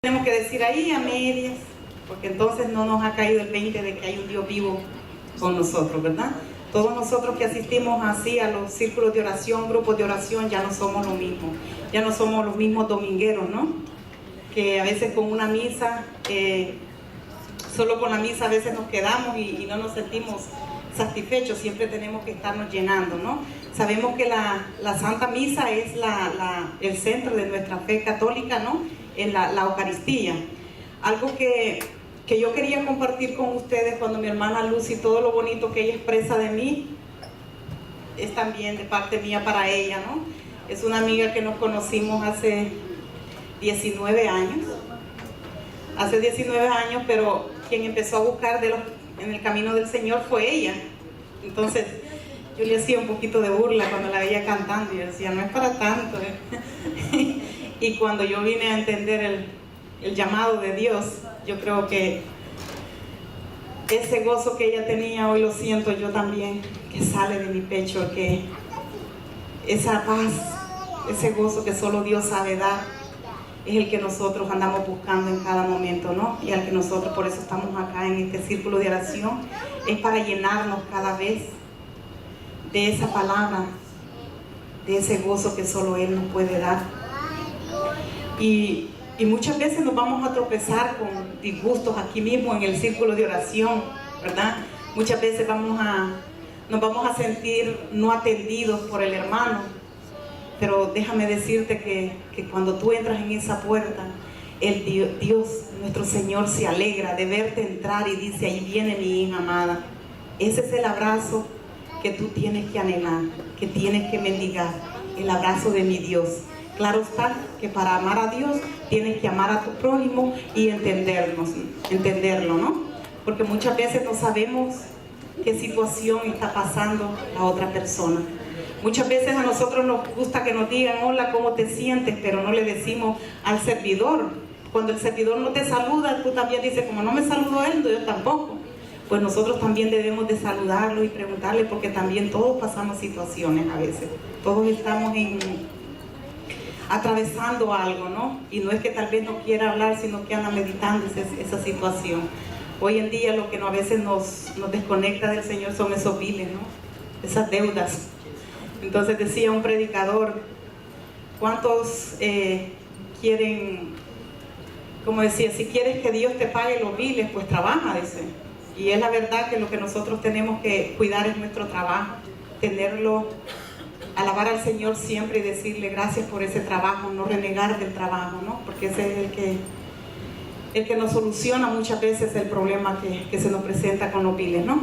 Tenemos que decir ahí a medias, porque entonces no nos ha caído el 20 de que hay un Dios vivo con nosotros, ¿verdad? Todos nosotros que asistimos así a los círculos de oración, grupos de oración, ya no somos lo mismo, ya no somos los mismos domingueros, ¿no? Que a veces con una misa, solo con la misa a veces nos quedamos y no nos sentimos satisfechos, siempre tenemos que estarnos llenando, ¿no? Sabemos que la Santa Misa es el centro de nuestra fe católica, ¿no? En la Eucaristía. Algo que yo quería compartir con ustedes cuando mi hermana Lucy, todo lo bonito que ella expresa de mí, es también de parte mía para ella, ¿no? Es una amiga que nos conocimos hace 19 años. Hace 19 años, pero quien empezó a buscar en el camino del Señor fue ella. Entonces, yo le hacía un poquito de burla cuando la veía cantando, y yo decía, no es para tanto, ¿eh? Y cuando yo vine a entender el llamado de Dios, yo creo que ese gozo que ella tenía, hoy lo siento yo también, que sale de mi pecho, que esa paz, ese gozo que solo Dios sabe dar, es el que nosotros andamos buscando en cada momento, ¿no? Y al que nosotros por eso estamos acá en este círculo de oración, es para llenarnos cada vez de esa palabra, de ese gozo que solo Él nos puede dar. Y muchas veces nos vamos a tropezar con disgustos aquí mismo en el círculo de oración, ¿verdad? Muchas veces nos vamos a sentir no atendidos por el hermano, pero déjame decirte que cuando tú entras en esa puerta, Dios, nuestro Señor, se alegra de verte entrar y dice, ahí viene mi hija amada. Ese es el abrazo que tú tienes que anhelar, que tienes que mendigar, el abrazo de mi Dios. Claro está que para amar a Dios tienes que amar a tu prójimo y entenderlo, ¿no? Porque muchas veces no sabemos qué situación está pasando la otra persona. Muchas veces a nosotros nos gusta que nos digan, hola, ¿cómo te sientes? Pero no le decimos al servidor. Cuando el servidor no te saluda, tú también dices, como no me saludó él, yo tampoco. Pues nosotros también debemos de saludarlo y preguntarle, porque también todos pasamos situaciones a veces. Todos estamos atravesando algo, ¿no? Y no es que tal vez no quiera hablar, sino que anda meditando esa situación. Hoy en día lo que a veces nos desconecta del Señor son esos biles, ¿no? Esas deudas. Entonces decía un predicador, ¿cuántos quieren, como decía, si quieres que Dios te pague los biles, pues trabaja, dice. Y es la verdad que lo que nosotros tenemos que cuidar es nuestro trabajo, tenerlo, alabar al Señor siempre y decirle gracias por ese trabajo, no renegar del trabajo, ¿no? Porque ese es el que nos soluciona muchas veces el problema que se nos presenta con los biles, ¿no?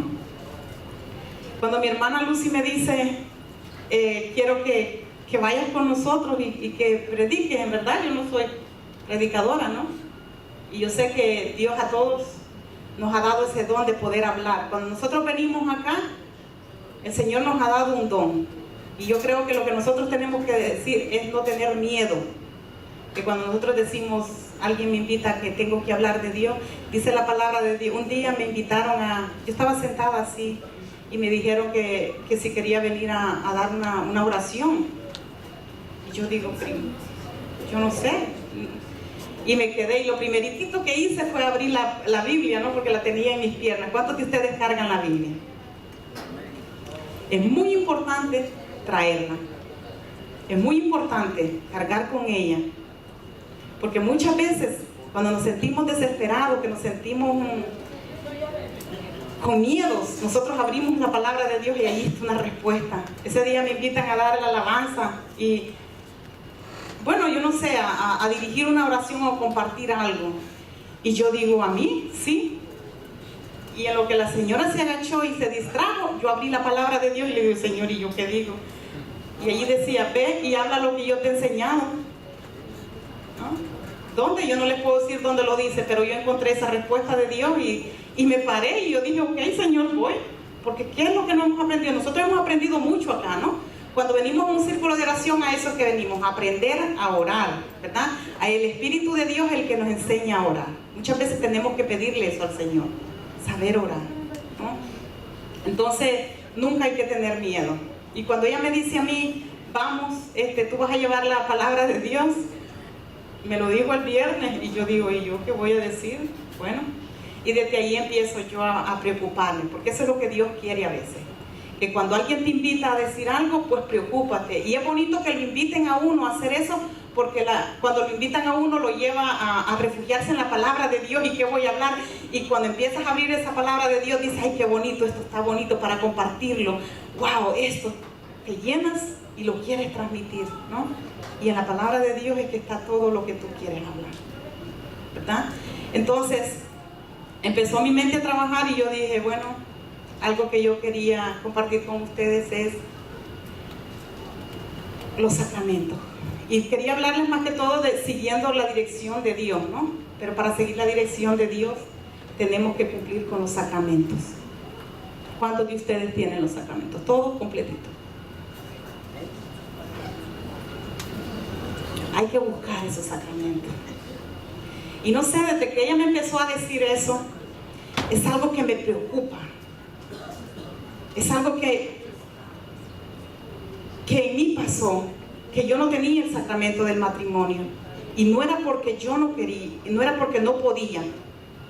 Cuando mi hermana Lucy me dice, quiero que vayas con nosotros y que prediques, en verdad yo no soy predicadora, ¿no? Y yo sé que Dios a todos nos ha dado ese don de poder hablar. Cuando nosotros venimos acá, el Señor nos ha dado un don. Y yo creo que lo que nosotros tenemos que decir es no tener miedo. Que cuando nosotros decimos, alguien me invita a que tengo que hablar de Dios, dice la palabra de Dios. Un día me invitaron yo estaba sentada así, y me dijeron que si quería venir a dar una oración. Y yo digo, yo no sé. Y me quedé, y lo primeritito que hice fue abrir la Biblia, ¿no? Porque la tenía en mis piernas. ¿Cuántos de ustedes cargan la Biblia? Es muy importante traerla. Es muy importante cargar con ella. Porque muchas veces, cuando nos sentimos desesperados, que nos sentimos con miedos, nosotros abrimos la palabra de Dios y ahí está una respuesta. Ese día me invitan a dar la alabanza y, bueno, yo no sé, a dirigir una oración o compartir algo. Y yo digo, ¿a mí? Sí. Y en lo que la señora se agachó y se distrajo, yo abrí la palabra de Dios y le digo, Señor, ¿y yo qué digo? Y allí decía, ve y habla lo que yo te he enseñado, ¿no? ¿Dónde? Yo no les puedo decir dónde lo dice, pero yo encontré esa respuesta de Dios y me paré y yo dije, ok, Señor, voy. Porque ¿qué es lo que no hemos aprendido? Nosotros hemos aprendido mucho acá, ¿no? Cuando venimos a un círculo de oración, a eso es que venimos, a aprender a orar, ¿verdad? El Espíritu de Dios es el que nos enseña a orar. Muchas veces tenemos que pedirle eso al Señor, saber orar, ¿no? Entonces, nunca hay que tener miedo. Y cuando ella me dice a mí, vamos, tú vas a llevar la palabra de Dios, me lo dijo el viernes y yo digo, ¿y yo qué voy a decir? Bueno, y desde ahí empiezo yo a preocuparme, porque eso es lo que Dios quiere a veces. Que cuando alguien te invita a decir algo, pues preocúpate. Y es bonito que lo inviten a uno a hacer eso, porque cuando lo invitan a uno lo lleva a refugiarse en la palabra de Dios. ¿Y qué voy a hablar? Y cuando empiezas a abrir esa palabra de Dios, dices, ay, qué bonito, esto está bonito para compartirlo. Wow, esto te llenas y lo quieres transmitir, ¿no? Y en la palabra de Dios es que está todo lo que tú quieres hablar, ¿verdad? Entonces, empezó mi mente a trabajar y yo dije, bueno, algo que yo quería compartir con ustedes es los sacramentos. Y quería hablarles más que todo de siguiendo la dirección de Dios, ¿no? Pero para seguir la dirección de Dios tenemos que cumplir con los sacramentos. ¿Cuántos de ustedes tienen los sacramentos? Todos completitos. Hay que buscar esos sacramentos. Y no sé, desde que ella me empezó a decir eso, es algo que me preocupa. Es algo que en mí pasó, que yo no tenía el sacramento del matrimonio. Y no era porque yo no quería, no era porque no podía,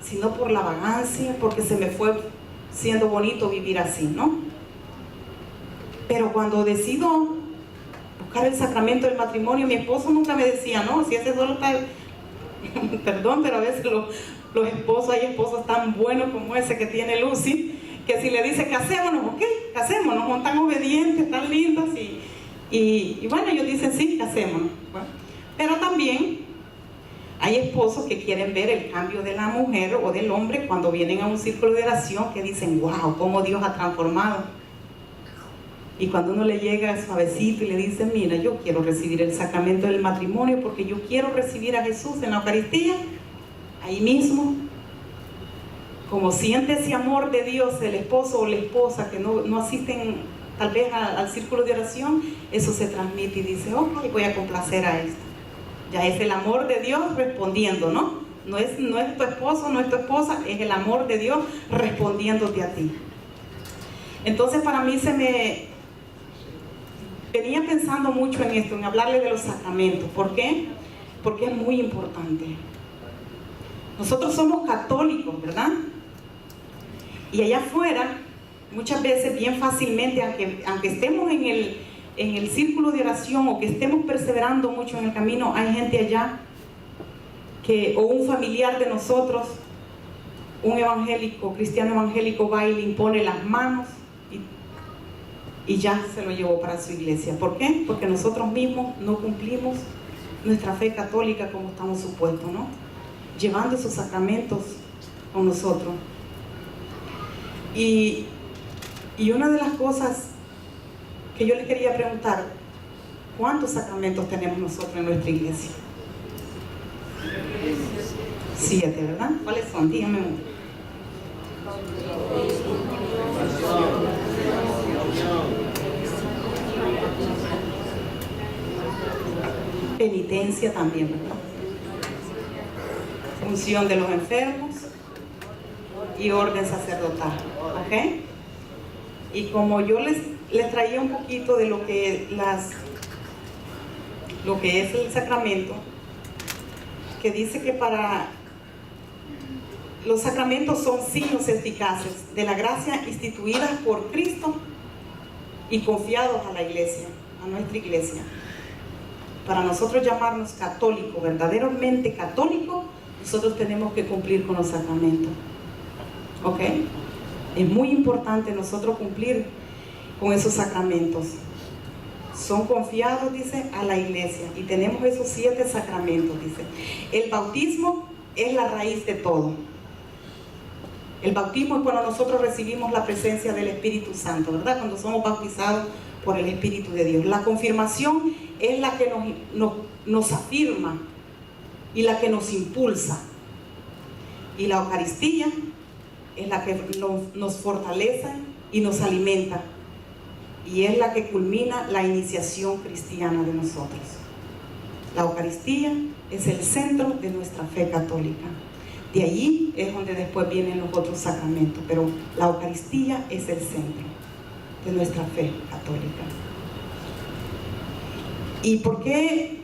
sino por la vagancia, porque se me fue siendo bonito vivir así, ¿no? Pero cuando decido buscar el sacramento del matrimonio, mi esposo nunca me decía, no, si ese solo está... Perdón, pero a veces los esposos, hay esposos tan buenos como ese que tiene Lucy, que si le dice casémonos, ok, casémonos, son tan obedientes, tan lindos, y bueno, ellos dicen sí, casémonos. Bueno, pero también hay esposos que quieren ver el cambio de la mujer o del hombre cuando vienen a un círculo de oración, que dicen, wow, cómo Dios ha transformado. Y cuando uno le llega suavecito y le dice, mira, yo quiero recibir el sacramento del matrimonio porque yo quiero recibir a Jesús en la Eucaristía, ahí mismo, como siente ese amor de Dios el esposo o la esposa que no asisten tal vez al círculo de oración, eso se transmite y dice, ok, voy a complacer a esto. Ya es el amor de Dios respondiendo, ¿no? No es tu esposo, no es tu esposa, es el amor de Dios respondiéndote a ti. Entonces para mí venía pensando mucho en esto, en hablarle de los sacramentos. ¿Por qué? Porque es muy importante. Nosotros somos católicos, ¿verdad? Y allá afuera, muchas veces bien fácilmente, aunque estemos en el círculo de oración o que estemos perseverando mucho en el camino, hay gente allá o un familiar de nosotros, un evangélico, cristiano evangélico, va y le impone las manos y ya se lo llevó para su iglesia. ¿Por qué? Porque nosotros mismos no cumplimos nuestra fe católica como estamos supuestos, ¿no? Llevando esos sacramentos con nosotros. Y una de las cosas que yo les quería preguntar, ¿cuántos sacramentos tenemos nosotros en nuestra iglesia? 7, ¿verdad? ¿Cuáles son? Díganme uno. Penitencia también, ¿verdad? Unción de los enfermos y orden sacerdotal, ¿ok? Y como yo les traía un poquito de lo que es el sacramento, que dice que para los sacramentos son signos eficaces de la gracia instituidas por Cristo y confiados a la iglesia, a nuestra iglesia. Para nosotros llamarnos católicos, verdaderamente católicos, nosotros tenemos que cumplir con los sacramentos. ¿Ok? Es muy importante nosotros cumplir con esos sacramentos. Son confiados, dice, a la iglesia. Y tenemos esos 7 sacramentos, dice. El bautismo es la raíz de todo. El bautismo es cuando nosotros recibimos la presencia del Espíritu Santo, ¿verdad? Cuando somos bautizados por el Espíritu de Dios. La confirmación es la que nos afirma y la que nos impulsa. Y la Eucaristía es la que nos fortalece y nos alimenta. Y es la que culmina la iniciación cristiana de nosotros. La Eucaristía es el centro de nuestra fe católica. De allí es donde después vienen los otros sacramentos, pero la Eucaristía es el centro de nuestra fe católica. ¿Y por qué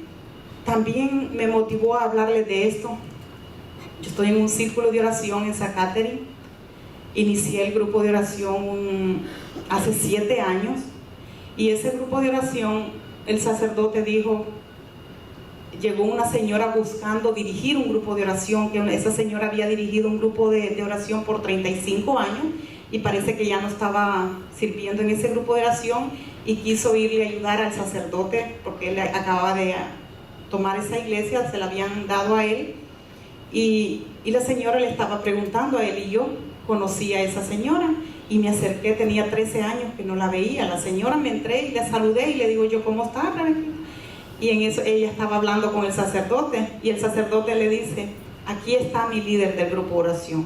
también me motivó a hablarles de esto. Yo estoy en un círculo de oración en Zacateri. Inicié el grupo de oración hace 7 años, y ese grupo de oración, el sacerdote dijo, llegó una señora buscando dirigir un grupo de oración, que esa señora había dirigido un grupo de oración por 35 años y parece que ya no estaba sirviendo en ese grupo de oración, y quiso irle a ayudar al sacerdote porque él acababa de tomar esa iglesia, se la habían dado a él, y la señora le estaba preguntando a él, y yo conocí a esa señora y me acerqué, tenía 13 años que no la veía. La señora, me entré y la saludé y le digo yo, ¿cómo está, Rebeca? Y en eso ella estaba hablando con el sacerdote, y el sacerdote le dice, aquí está mi líder del grupo de oración.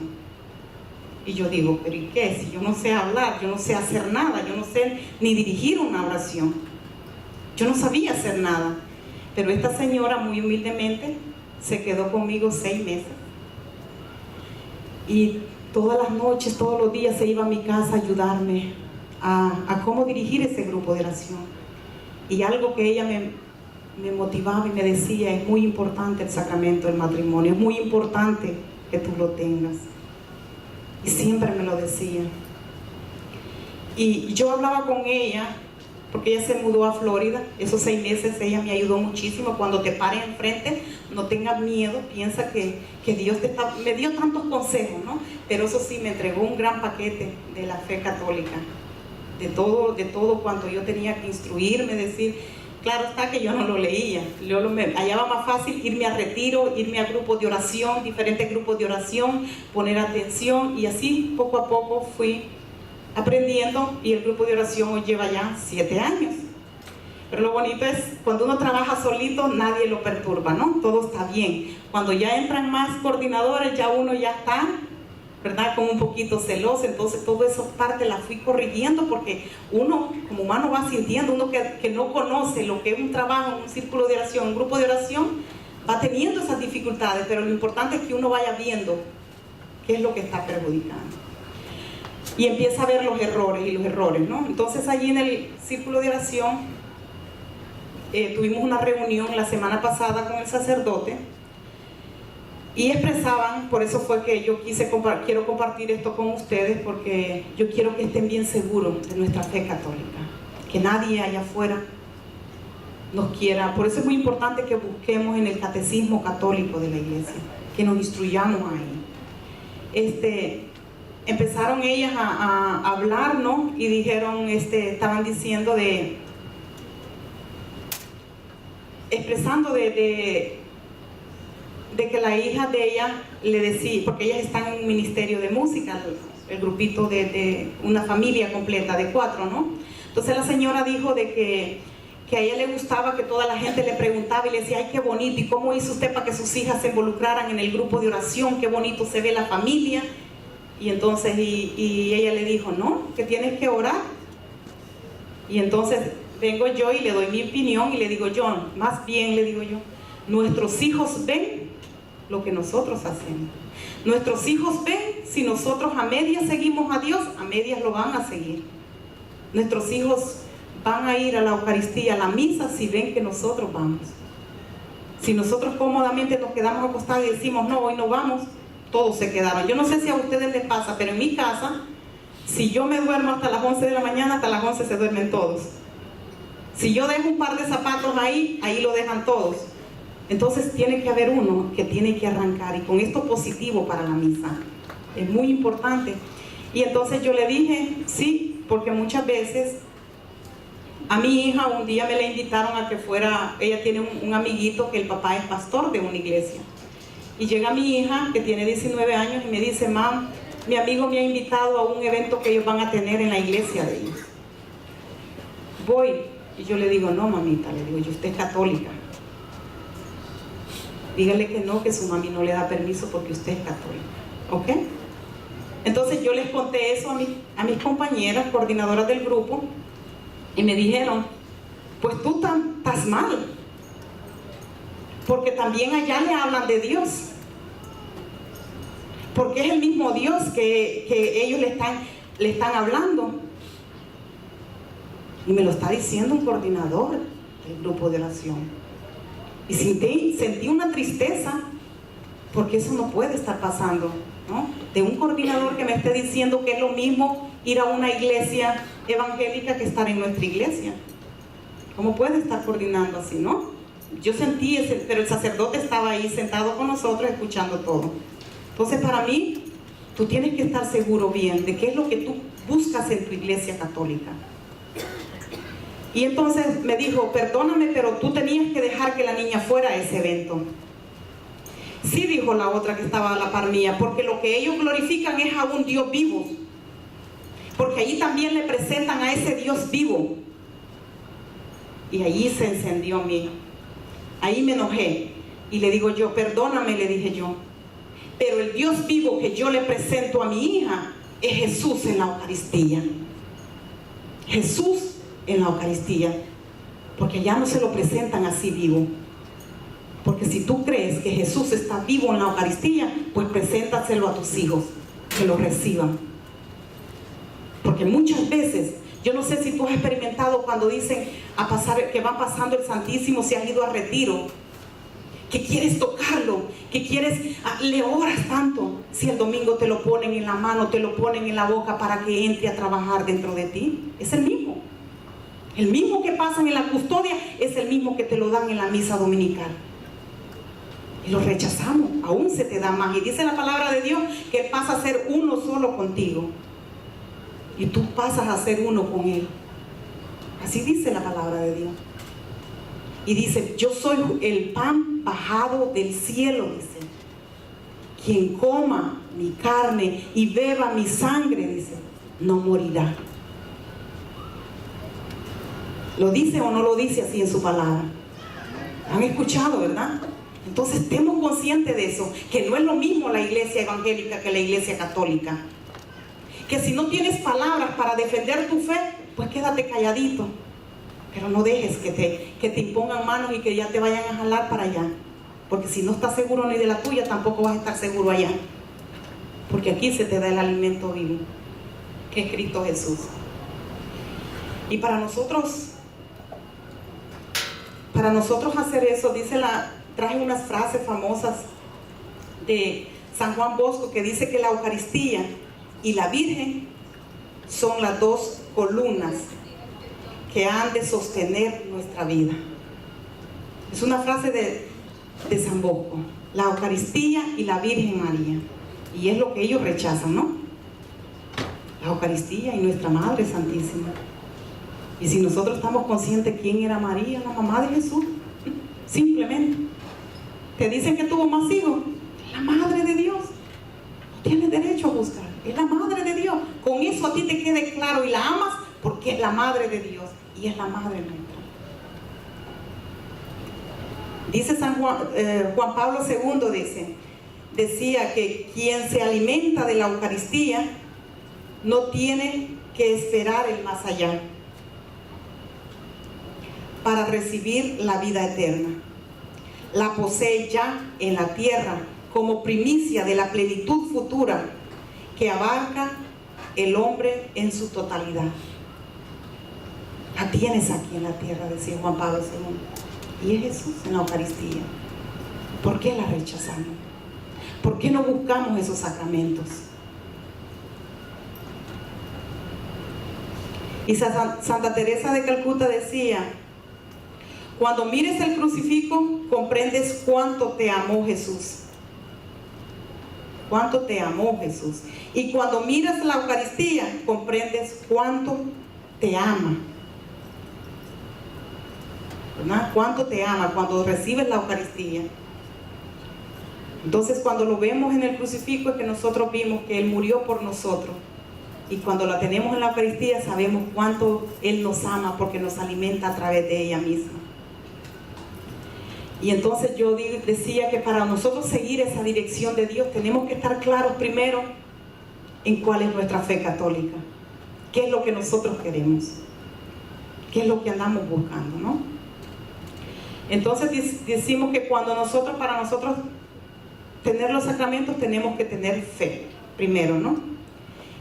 Y yo digo, ¿pero y qué? Si yo no sé hablar, yo no sé hacer nada, yo no sé ni dirigir una oración, yo no sabía hacer nada. Pero esta señora muy humildemente se quedó conmigo 6 meses, y todas las noches, todos los días se iba a mi casa a ayudarme a cómo dirigir ese grupo de oración. Y algo que ella me motivaba y me decía, es muy importante el sacramento del matrimonio, es muy importante que tú lo tengas. Y siempre me lo decía. Y yo hablaba con ella, porque ella se mudó a Florida. Esos 6 meses ella me ayudó muchísimo. Cuando te paren enfrente, no tengas miedo, piensa que Dios me dio tantos consejos, ¿no? Pero eso sí, me entregó un gran paquete de la fe católica, de todo cuanto yo tenía que instruirme, decir. Claro está que yo no lo leía, yo me hallaba más fácil irme a retiro, irme a grupos de oración, diferentes grupos de oración, poner atención, y así poco a poco fui aprendiendo, y el grupo de oración hoy lleva ya 7 años. Pero lo bonito es, cuando uno trabaja solito, nadie lo perturba, ¿no? Todo está bien. Cuando ya entran más coordinadores, ya uno ya está, ¿verdad?, como un poquito celoso. Entonces toda esa parte la fui corrigiendo, porque uno como humano va sintiendo, uno que no conoce lo que es un trabajo, un círculo de oración, un grupo de oración, va teniendo esas dificultades, pero lo importante es que uno vaya viendo qué es lo que está perjudicando. Y empieza a ver los errores, ¿no? Entonces allí en el círculo de oración tuvimos una reunión la semana pasada con el sacerdote, y expresaban, por eso fue que yo quiero compartir esto con ustedes, porque yo quiero que estén bien seguros de nuestra fe católica, que nadie allá afuera nos quiera. Por eso es muy importante que busquemos en el catecismo católico de la iglesia, que nos instruyamos ahí. Empezaron ellas a hablar, ¿no? Y dijeron, estaban diciendo expresando de que la hija de ella le decía, porque ellas están en un ministerio de música, el grupito de una familia completa de 4, ¿no? Entonces la señora dijo de que a ella le gustaba que toda la gente le preguntaba y le decía, ay, qué bonito, ¿y cómo hizo usted para que sus hijas se involucraran en el grupo de oración? Qué bonito se ve la familia. Y entonces, y ella le dijo, no, que tienes que orar. Y entonces vengo yo y le doy mi opinión y le digo yo, más bien le digo yo, nuestros hijos ven lo que nosotros hacemos. Nuestros hijos ven, si nosotros a medias seguimos a Dios, a medias lo van a seguir. Nuestros hijos van a ir a la Eucaristía, a la misa, si ven que nosotros vamos. Si nosotros cómodamente nos quedamos acostados y decimos, no, hoy no vamos, todos se quedaron. Yo no sé si a ustedes les pasa, pero en mi casa, si yo me duermo hasta las 11 de la mañana, hasta las 11 se duermen todos. Si yo dejo un par de zapatos ahí lo dejan todos. Entonces tiene que haber uno que tiene que arrancar, y con esto positivo para la misa. Es muy importante. Y entonces yo le dije, sí, porque muchas veces a mi hija un día me la invitaron a que fuera, ella tiene un amiguito que el papá es pastor de una iglesia. Y llega mi hija, que tiene 19 años, y me dice, mam, mi amigo me ha invitado a un evento que ellos van a tener en la iglesia de ellos. Voy. Y yo le digo, no, mamita, le digo, yo, usted es católica. Dígale que no, que su mami no le da permiso porque usted es católica. ¿Ok? Entonces yo les conté eso a mis compañeras, coordinadoras del grupo, y me dijeron, pues tú estás mal, porque también allá le hablan de Dios, porque es el mismo Dios que ellos le están hablando. Y me lo está diciendo un coordinador del grupo de oración. Y sentí una tristeza, porque eso no puede estar pasando, ¿no? De un coordinador que me esté diciendo que es lo mismo ir a una iglesia evangélica que estar en nuestra iglesia. ¿Cómo puede estar coordinando así, no? Yo sentí pero el sacerdote estaba ahí sentado con nosotros escuchando todo. Entonces, para mí, tú tienes que estar seguro bien de qué es lo que tú buscas en tu iglesia católica. Y entonces me dijo, perdóname, pero tú tenías que dejar que la niña fuera a ese evento. Sí, dijo la otra que estaba a la par mía, porque lo que ellos glorifican es a un Dios vivo. Porque allí también le presentan a ese Dios vivo. Y allí se encendió mí. Ahí me enojé. Y le digo yo, perdóname, le dije yo. Pero el Dios vivo que yo le presento a mi hija es Jesús en la Eucaristía. Jesús en la Eucaristía. Porque ya no se lo presentan así vivo. Porque si tú crees que Jesús está vivo en la Eucaristía, pues preséntaselo a tus hijos, que lo reciban. Porque muchas veces, yo no sé si tú has experimentado cuando dicen que va pasando el Santísimo, si has ido a retiro, que quieres tocarlo, que quieres, le oras tanto, si el domingo te lo ponen en la mano, te lo ponen en la boca para que entre a trabajar dentro de ti. Es el mismo. El mismo que pasan en la custodia es el mismo que te lo dan en la misa dominical. Y lo rechazamos, aún se te da más. Y dice la palabra de Dios que Él pasa a ser uno solo contigo. Y tú pasas a ser uno con Él. Así dice la palabra de Dios. Y dice, yo soy el pan bajado del cielo, dice. Quien coma mi carne y beba mi sangre, dice, no morirá. ¿Lo dice o no lo dice así en su palabra? ¿Han escuchado, verdad? Entonces estemos conscientes de eso, que no es lo mismo la iglesia evangélica que la iglesia católica. Que si no tienes palabras para defender tu fe, pues quédate calladito. Pero no dejes que te impongan manos y que ya te vayan a jalar para allá. Porque si no estás seguro ni de la tuya, tampoco vas a estar seguro allá. Porque aquí se te da el alimento vivo, que es Cristo Jesús. Y para nosotros hacer eso, traje unas frases famosas de San Juan Bosco que dice que la Eucaristía y la Virgen son las dos columnas que han de sostener nuestra vida. Es una frase de San Bosco, la Eucaristía y la Virgen María. Y es lo que ellos rechazan, ¿no? La Eucaristía y nuestra Madre Santísima. Y si nosotros estamos conscientes quién era María, la mamá de Jesús, simplemente te dicen que tuvo más hijos, la Madre de Dios, no tienes derecho a buscar, es la Madre de Dios. Con eso a ti te quede claro y la amas porque es la Madre de Dios y es la Madre nuestra. Dice Juan Pablo II, decía que quien se alimenta de la Eucaristía no tiene que esperar el más allá para recibir la vida eterna. La posee ya en la tierra como primicia de la plenitud futura que abarca el hombre en su totalidad. La tienes aquí en la tierra, decía Juan Pablo II. Y es Jesús en la Eucaristía. ¿Por qué la rechazamos? ¿Por qué no buscamos esos sacramentos? Y Santa Teresa de Calcuta decía, cuando mires el crucifijo, comprendes cuánto te amó Jesús. Cuánto te amó Jesús. Y cuando miras la Eucaristía, comprendes cuánto te ama. ¿Verdad? Cuánto te ama cuando recibes la Eucaristía. Entonces, cuando lo vemos en el crucifijo, es que nosotros vimos que Él murió por nosotros. Y cuando la tenemos en la Eucaristía, sabemos cuánto Él nos ama porque nos alimenta a través de ella misma. Y entonces yo decía que para nosotros seguir esa dirección de Dios tenemos que estar claros primero en cuál es nuestra fe católica, qué es lo que nosotros queremos, qué es lo que andamos buscando, ¿no? Entonces decimos que para nosotros tener los sacramentos tenemos que tener fe primero, ¿no?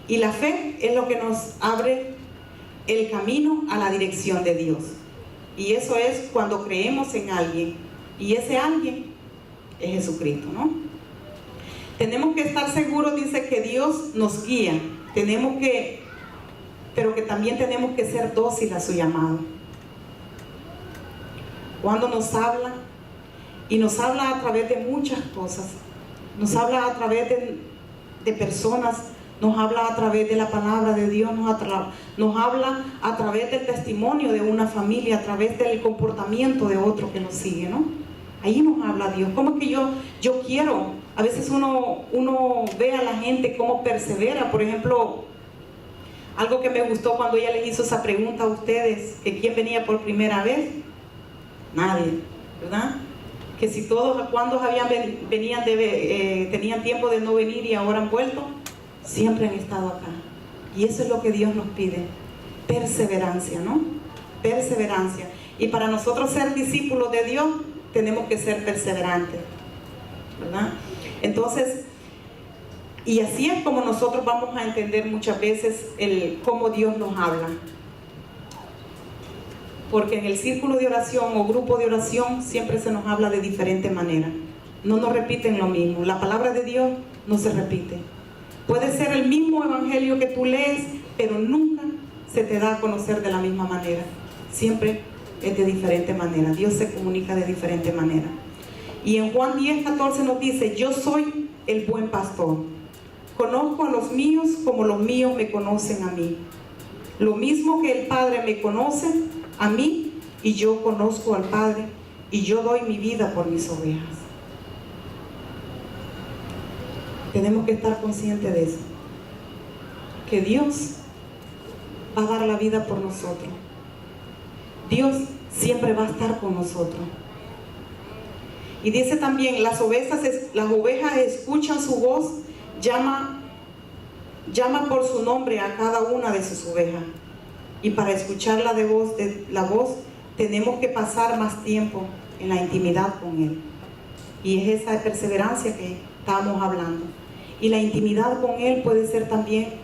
Y la fe es lo que nos abre el camino a la dirección de Dios. Y eso es cuando creemos en alguien Y ese alguien es Jesucristo, ¿no? Tenemos que estar seguros, dice, que Dios nos guía. Pero que también tenemos que ser dóciles a su llamado. Cuando nos habla, y nos habla a través de muchas cosas, nos habla a través de personas, nos habla a través de la palabra de Dios, nos habla a través del testimonio de una familia, a través del comportamiento de otro que nos sigue, ¿no? Ahí nos habla Dios. ¿Cómo es que yo quiero? A veces uno ve a la gente cómo persevera. Por ejemplo, algo que me gustó cuando ella les hizo esa pregunta a ustedes, que quién venía por primera vez. Nadie, ¿verdad? Que si todos, cuando tenían tiempo de no venir y ahora han vuelto, siempre han estado acá. Y eso es lo que Dios nos pide, perseverancia, ¿no? Perseverancia. Y para nosotros ser discípulos de Dios, tenemos que ser perseverantes, ¿verdad? Entonces, y así es como nosotros vamos a entender muchas veces cómo Dios nos habla. Porque en el círculo de oración o grupo de oración siempre se nos habla de diferente manera. No nos repiten lo mismo. La palabra de Dios no se repite. Puede ser el mismo evangelio que tú lees, pero nunca se te da a conocer de la misma manera. Siempre es de diferente manera. Dios se comunica de diferente manera. Y en Juan 10:14 nos dice: yo soy el buen pastor. Conozco a los míos como los míos me conocen a mí. Lo mismo que el Padre me conoce a mí, y yo conozco al Padre, y yo doy mi vida por mis ovejas. Tenemos que estar conscientes de eso, que Dios va a dar la vida por nosotros. Dios siempre va a estar con nosotros. Y dice también, las ovejas escuchan su voz, llama por su nombre a cada una de sus ovejas. Y para escuchar la voz, tenemos que pasar más tiempo en la intimidad con Él. Y es esa perseverancia que estábamos hablando. Y la intimidad con Él puede ser también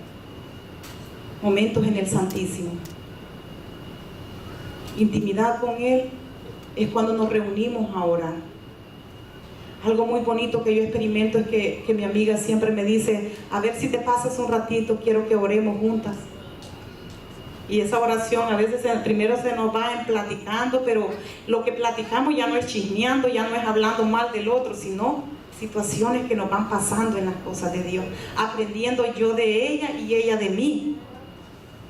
momentos en el Santísimo. Intimidad con Él es cuando nos reunimos a orar. Algo muy bonito que yo experimento es que mi amiga siempre me dice: a ver si te pasas un ratito, quiero que oremos juntas. Y esa oración a veces primero se nos va platicando, pero lo que platicamos ya no es chismeando, ya no es hablando mal del otro, sino situaciones que nos van pasando en las cosas de Dios, aprendiendo yo de ella y ella de mí,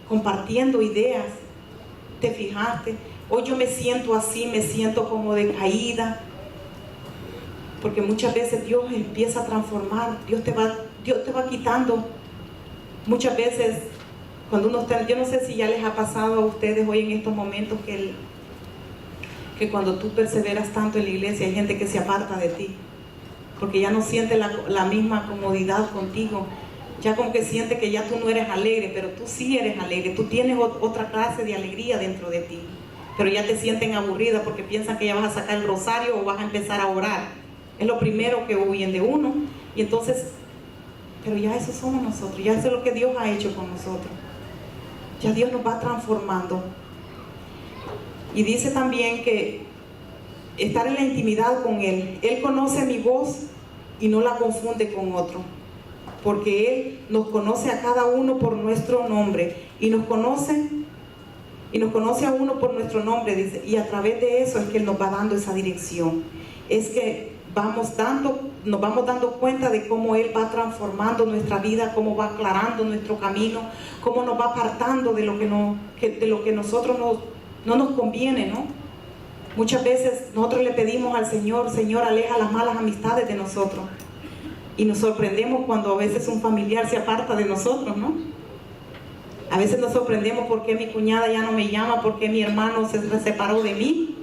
compartiendo ideas. ¿Te fijaste? Hoy yo me siento así, me siento como decaída, porque muchas veces Dios empieza a transformar, Dios te va quitando. Muchas veces cuando uno está, yo no sé si ya les ha pasado a ustedes hoy en estos momentos que cuando tú perseveras tanto en la iglesia hay gente que se aparta de ti, porque ya no siente la misma comodidad contigo, ya como que siente que ya tú no eres alegre, pero tú sí eres alegre, tú tienes otra clase de alegría dentro de ti, pero ya te sienten aburrida porque piensan que ya vas a sacar el rosario o vas a empezar a orar. Es lo primero que huyen de uno. Y entonces, pero ya eso somos nosotros, ya eso es lo que Dios ha hecho con nosotros. Ya Dios nos va transformando. Y dice también que estar en la intimidad con Él. Él conoce mi voz y no la confunde con otro, porque Él nos conoce a cada uno por nuestro nombre y nos conoce a uno por nuestro nombre, dice, y a través de eso es que Él nos va dando esa dirección. Es que nos vamos dando cuenta de cómo Él va transformando nuestra vida, cómo va aclarando nuestro camino, cómo nos va apartando de lo que nosotros no nos conviene, ¿no? Muchas veces nosotros le pedimos al Señor: Señor, aleja las malas amistades de nosotros. Y nos sorprendemos cuando a veces un familiar se aparta de nosotros, ¿no? A veces nos sorprendemos por qué mi cuñada ya no me llama, por qué mi hermano se separó de mí.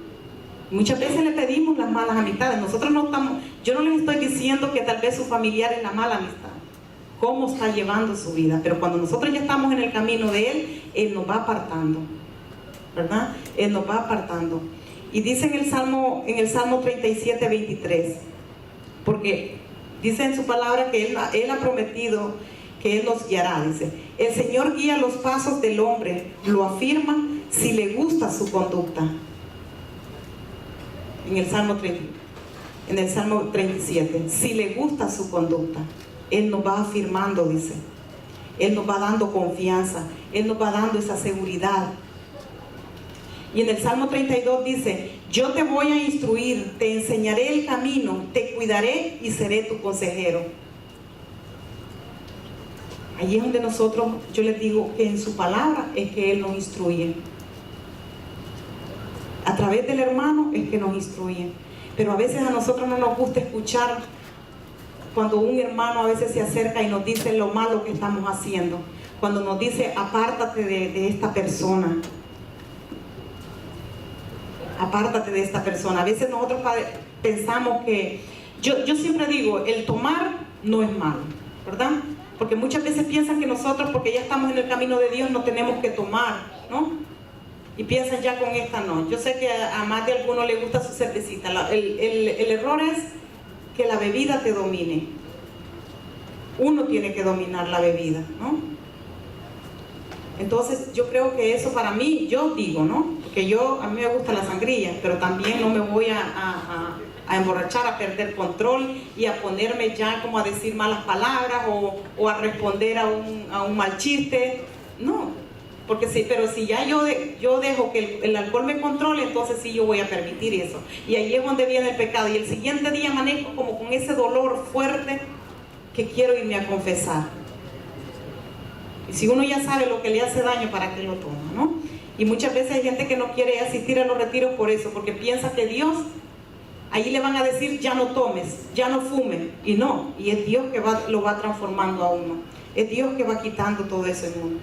Muchas veces le pedimos las malas amistades. Yo no les estoy diciendo que tal vez su familiar es la mala amistad, cómo está llevando su vida, pero cuando nosotros ya estamos en el camino de Él, Él nos va apartando, ¿verdad? Él nos va apartando. Y dice en el Salmo 37:23, porque dice en su palabra que Él ha prometido que Él nos guiará, dice: el Señor guía los pasos del hombre, lo afirma si le gusta su conducta. en el Salmo 37. Si le gusta su conducta, Él nos va afirmando, dice. Él nos va dando confianza, Él nos va dando esa seguridad. Y en el Salmo 32 dice, yo te voy a instruir, te enseñaré el camino, te cuidaré y seré tu consejero. Allí es donde nosotros, yo les digo que en su palabra es que Él nos instruye. A través del hermano es que nos instruye. Pero a veces a nosotros no nos gusta escuchar cuando un hermano a veces se acerca y nos dice lo malo que estamos haciendo. Cuando nos dice, apártate de esta persona. Apártate de esta persona. A veces nosotros pensamos que, yo siempre digo, el tomar no es malo, ¿verdad? Porque muchas veces piensan que nosotros, porque ya estamos en el camino de Dios, no tenemos que tomar, ¿no? Y piensan ya con esta no. Yo sé que a más de alguno le gusta su cervecita. El error es que la bebida te domine. Uno tiene que dominar la bebida, ¿no? Entonces yo creo que eso para mí, yo digo, ¿no? Porque a mí me gusta la sangría, pero también no me voy a emborrachar, a perder control y a ponerme ya como a decir malas palabras o a responder a un mal chiste. No, porque sí, pero si ya yo dejo que el alcohol me controle, entonces sí yo voy a permitir eso. Y ahí es donde viene el pecado. Y el siguiente día amanezco como con ese dolor fuerte que quiero irme a confesar. Y si uno ya sabe lo que le hace daño, ¿para qué lo toma, no? Y muchas veces hay gente que no quiere asistir a los retiros por eso, porque piensa que Dios, ahí le van a decir, ya no tomes, ya no fumes. Y no, y es Dios que lo va transformando a uno. Es Dios que va quitando todo eso en uno.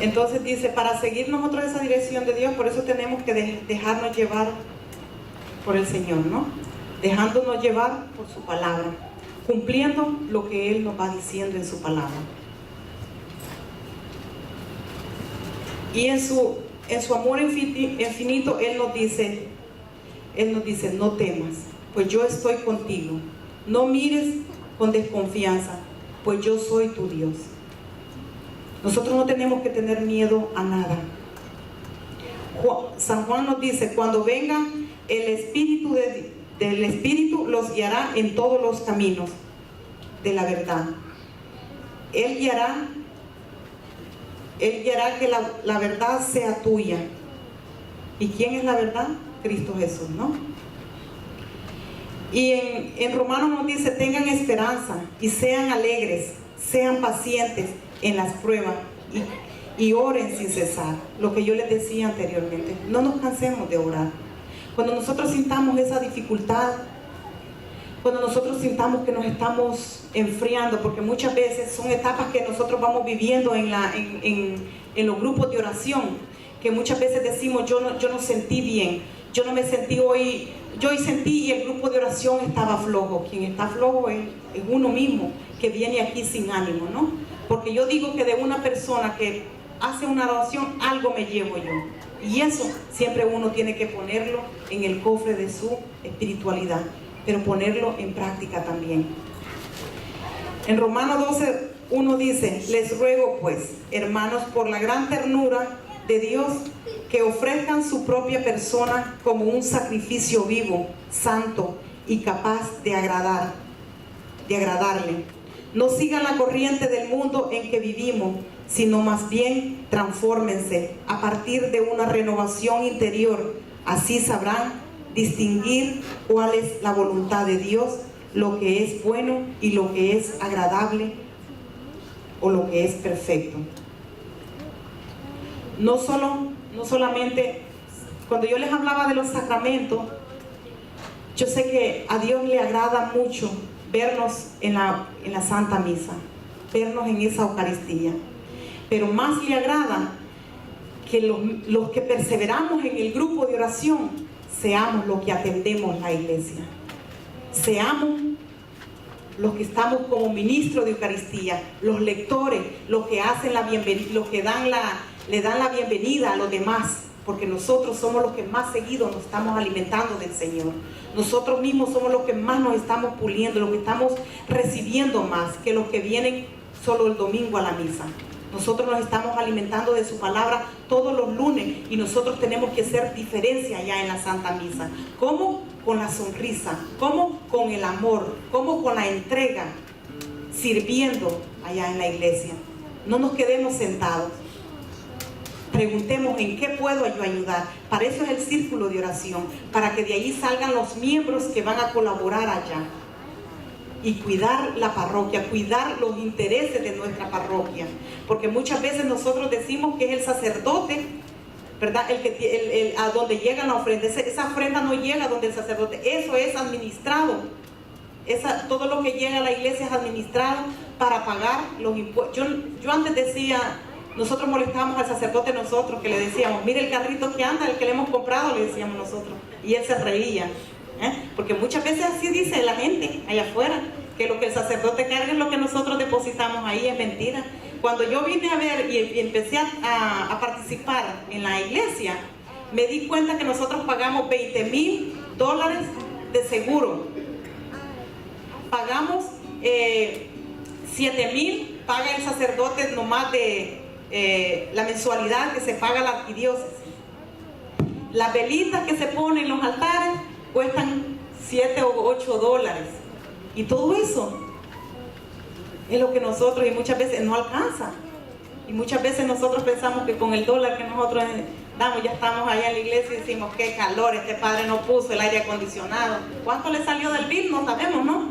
Entonces dice, para seguir nosotros esa dirección de Dios, por eso tenemos que dejarnos llevar por el Señor, ¿no? Dejándonos llevar por su palabra, cumpliendo lo que Él nos va diciendo en su palabra. Y en su amor infinito, Él nos dice, no temas, pues yo estoy contigo. No mires con desconfianza, pues yo soy tu Dios. Nosotros no tenemos que tener miedo a nada. San Juan nos dice, cuando venga el Espíritu del Espíritu, los guiará en todos los caminos de la verdad. Él guiará que la verdad sea tuya. ¿Y quién es la verdad? Cristo Jesús, ¿no? Y en Romanos nos dice, tengan esperanza y sean alegres, sean pacientes en las pruebas y oren sin cesar. Lo que yo les decía anteriormente, no nos cansemos de orar. Cuando nosotros sintamos esa dificultad, cuando nosotros sintamos que nos estamos enfriando, porque muchas veces son etapas que nosotros vamos viviendo en los grupos de oración, que muchas veces decimos, yo no sentí bien, yo no me sentí hoy, yo hoy sentí y el grupo de oración estaba flojo. Quien está flojo es uno mismo, que viene aquí sin ánimo, ¿no? Porque yo digo que de una persona que hace una oración, algo me llevo yo. Y eso siempre uno tiene que ponerlo en el cofre de su espiritualidad, pero ponerlo en práctica también. En Romanos 12:1 dice, les ruego pues, hermanos, por la gran ternura de Dios, que ofrezcan su propia persona como un sacrificio vivo, santo y capaz de agradarle. No sigan la corriente del mundo en que vivimos, sino más bien transfórmense a partir de una renovación interior. Así sabrán distinguir cuál es la voluntad de Dios, lo que es bueno y lo que es agradable o lo que es perfecto. No solamente, cuando yo les hablaba de los sacramentos, yo sé que a Dios le agrada mucho vernos en la Santa Misa, vernos en esa Eucaristía, pero más le agrada que los que perseveramos en el grupo de oración seamos los que atendemos la iglesia, seamos los que estamos como ministros de Eucaristía, los lectores, los que hacen la bienvenida, los que dan le dan la bienvenida a los demás, porque nosotros somos los que más seguido nos estamos alimentando del Señor. Nosotros mismos somos los que más nos estamos puliendo, los que estamos recibiendo más que los que vienen solo el domingo a la misa. Nosotros nos estamos alimentando de su palabra todos los lunes y nosotros tenemos que hacer diferencia allá en la Santa Misa. ¿Cómo? Con la sonrisa. ¿Cómo? Con el amor. ¿Cómo? Con la entrega, sirviendo allá en la iglesia. No nos quedemos sentados. Preguntemos en qué puedo yo ayudar. Para eso es el círculo de oración, para que de ahí salgan los miembros que van a colaborar allá y cuidar la parroquia, cuidar los intereses de nuestra parroquia, porque muchas veces nosotros decimos que es el sacerdote, ¿verdad? A donde llega la ofrenda. Esa ofrenda no llega donde el sacerdote, eso es administrado. Todo lo que llega a la iglesia es administrado para pagar los impuestos. Yo antes decía, nosotros molestábamos al sacerdote, nosotros que le decíamos, mire el carrito que anda, el que le hemos comprado, le decíamos nosotros, y él se reía, porque muchas veces así dice la gente allá afuera, que lo que el sacerdote carga es lo que nosotros depositamos ahí. Es mentira. Cuando yo vine a ver y empecé a participar en la iglesia, me di cuenta que nosotros pagamos $20,000 de seguro, pagamos 7,000, paga el sacerdote nomás de la mensualidad que se paga a la arquidiócesis. Las velitas que se ponen en los altares cuestan $7 o $8, y todo eso es lo que nosotros, y muchas veces no alcanza, y muchas veces nosotros pensamos que con el dólar que nosotros damos, ya estamos allá en la iglesia y decimos, qué calor, este padre no puso el aire acondicionado. ¿Cuánto le salió del bill? No sabemos, ¿no?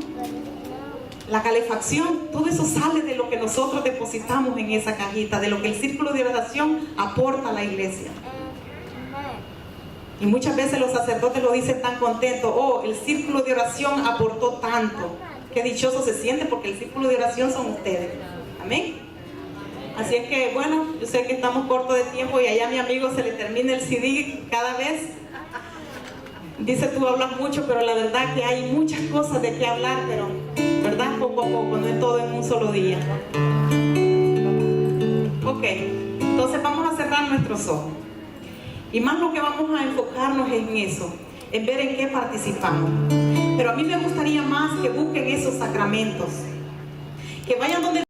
La calefacción, todo eso sale de lo que nosotros depositamos en esa cajita, de lo que el círculo de oración aporta a la iglesia. Y muchas veces los sacerdotes lo dicen tan contentos, oh, el círculo de oración aportó tanto. Qué dichoso se siente, porque el círculo de oración son ustedes. Amén. Así es que, bueno, yo sé que estamos cortos de tiempo y allá a mi amigo se le termina el CD cada vez. Dice, tú hablas mucho, pero la verdad que hay muchas cosas de qué hablar, pero, ¿verdad? Poco a poco, no es todo en un solo día. Ok, entonces vamos a cerrar nuestros ojos. Y más lo que vamos a enfocarnos en eso, en ver en qué participamos. Pero a mí me gustaría más que busquen esos sacramentos, que vayan donde